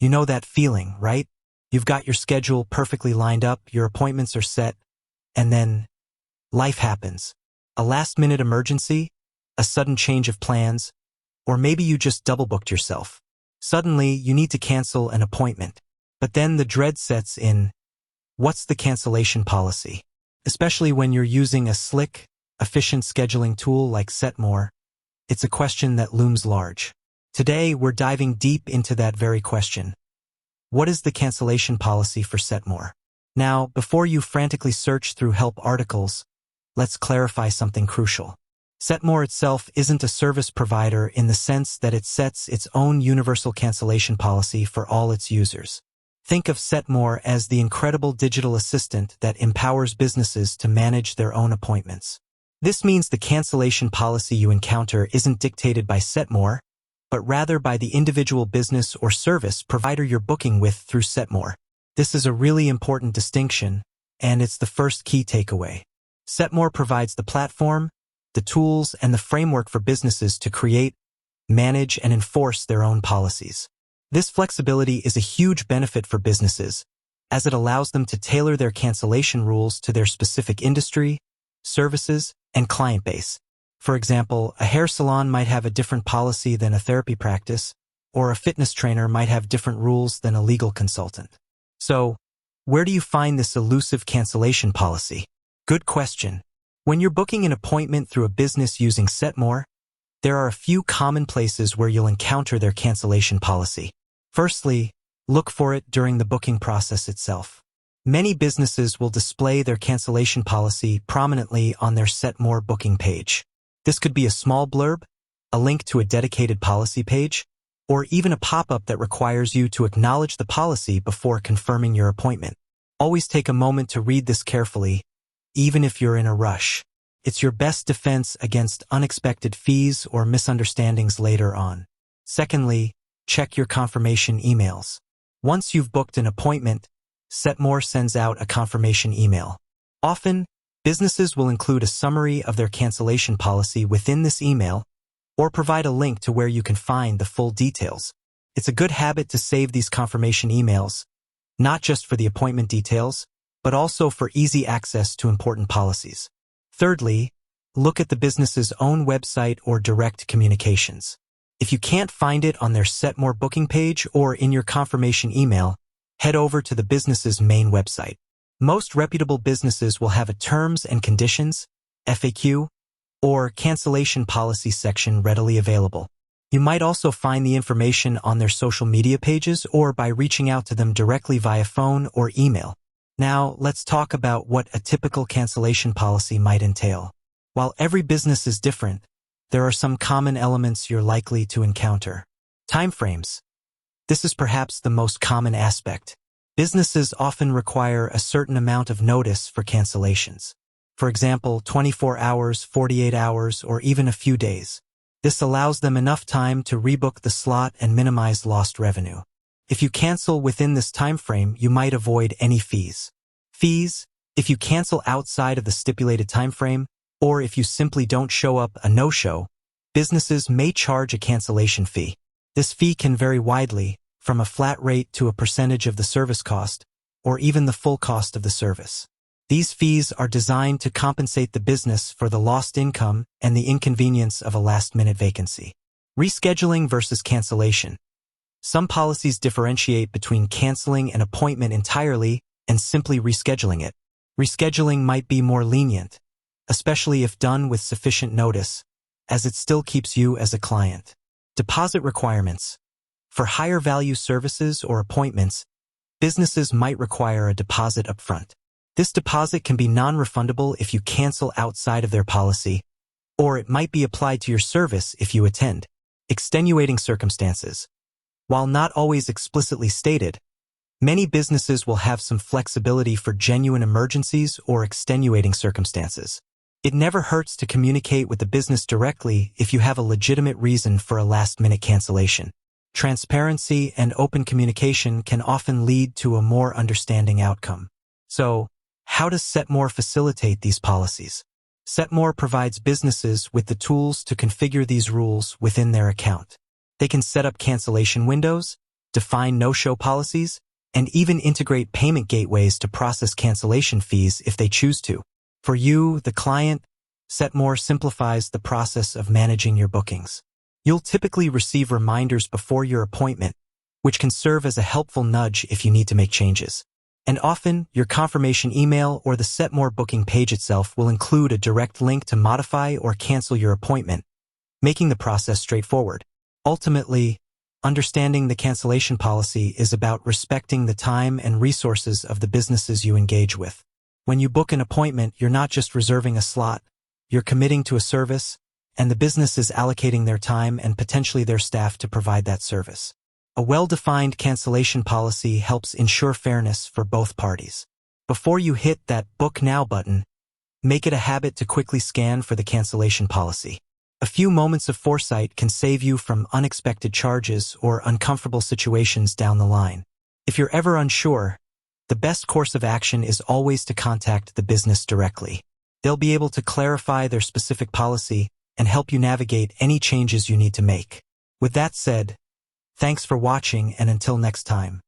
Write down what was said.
You know that feeling, right? You've got your schedule perfectly lined up, your appointments are set, and then life happens. A last-minute emergency, a sudden change of plans, or maybe you just double-booked yourself. Suddenly, you need to cancel an appointment. But then the dread sets in. What's the cancellation policy? Especially when you're using a slick, efficient scheduling tool like Setmore, it's a question that looms large. Today, we're diving deep into that very question. What is the cancellation policy for Setmore? Now, before you frantically search through help articles, let's clarify something crucial. Setmore itself isn't a service provider in the sense that it sets its own universal cancellation policy for all its users. Think of Setmore as the incredible digital assistant that empowers businesses to manage their own appointments. This means the cancellation policy you encounter isn't dictated by Setmore, but rather by the individual business or service provider you're booking with through Setmore. This is a really important distinction, and it's the first key takeaway. Setmore provides the platform, the tools, and the framework for businesses to create, manage, and enforce their own policies. This flexibility is a huge benefit for businesses, as it allows them to tailor their cancellation rules to their specific industry, services, and client base. For example, a hair salon might have a different policy than a therapy practice, or a fitness trainer might have different rules than a legal consultant. So, where do you find this elusive cancellation policy? Good question. When you're booking an appointment through a business using Setmore, there are a few common places where you'll encounter their cancellation policy. Firstly, look for it during the booking process itself. Many businesses will display their cancellation policy prominently on their Setmore booking page. This could be a small blurb, a link to a dedicated policy page, or even a pop-up that requires you to acknowledge the policy before confirming your appointment. Always take a moment to read this carefully, even if you're in a rush. It's your best defense against unexpected fees or misunderstandings later on. Secondly, check your confirmation emails. Once you've booked an appointment, Setmore sends out a confirmation email. Often, businesses will include a summary of their cancellation policy within this email or provide a link to where you can find the full details. It's a good habit to save these confirmation emails, not just for the appointment details, but also for easy access to important policies. Thirdly, look at the business's own website or direct communications. If you can't find it on their Setmore booking page or in your confirmation email, head over to the business's main website. Most reputable businesses will have a Terms and Conditions, FAQ, or cancellation policy section readily available. You might also find the information on their social media pages or by reaching out to them directly via phone or email. Now, let's talk about what a typical cancellation policy might entail. While every business is different, there are some common elements you're likely to encounter. Timeframes. This is perhaps the most common aspect. Businesses often require a certain amount of notice for cancellations. For example, 24 hours, 48 hours, or even a few days. This allows them enough time to rebook the slot and minimize lost revenue. If you cancel within this time frame, you might avoid any fees. Fees, if you cancel outside of the stipulated time frame, or if you simply don't show up, a no-show, businesses may charge a cancellation fee. This fee can vary widely, from a flat rate to a percentage of the service cost, or even the full cost of the service. These fees are designed to compensate the business for the lost income and the inconvenience of a last-minute vacancy. Rescheduling versus cancellation. Some policies differentiate between canceling an appointment entirely and simply rescheduling it. Rescheduling might be more lenient, especially if done with sufficient notice, as it still keeps you as a client. Deposit requirements. For higher value services or appointments, businesses might require a deposit upfront. This deposit can be non-refundable if you cancel outside of their policy, or it might be applied to your service if you attend. Extenuating circumstances. While not always explicitly stated, many businesses will have some flexibility for genuine emergencies or extenuating circumstances. It never hurts to communicate with the business directly if you have a legitimate reason for a last-minute cancellation. Transparency and open communication can often lead to a more understanding outcome. So, how does Setmore facilitate these policies? Setmore provides businesses with the tools to configure these rules within their account. They can set up cancellation windows, define no-show policies, and even integrate payment gateways to process cancellation fees if they choose to. For you, the client, Setmore simplifies the process of managing your bookings. You'll typically receive reminders before your appointment, which can serve as a helpful nudge if you need to make changes. And often, your confirmation email or the Setmore booking page itself will include a direct link to modify or cancel your appointment, making the process straightforward. Ultimately, understanding the cancellation policy is about respecting the time and resources of the businesses you engage with. When you book an appointment, you're not just reserving a slot, you're committing to a service, and the business is allocating their time and potentially their staff to provide that service. A well-defined cancellation policy helps ensure fairness for both parties. Before you hit that Book Now button, make it a habit to quickly scan for the cancellation policy. A few moments of foresight can save you from unexpected charges or uncomfortable situations down the line. If you're ever unsure, the best course of action is always to contact the business directly. They'll be able to clarify their specific policy and help you navigate any changes you need to make. With that said, thanks for watching, and until next time.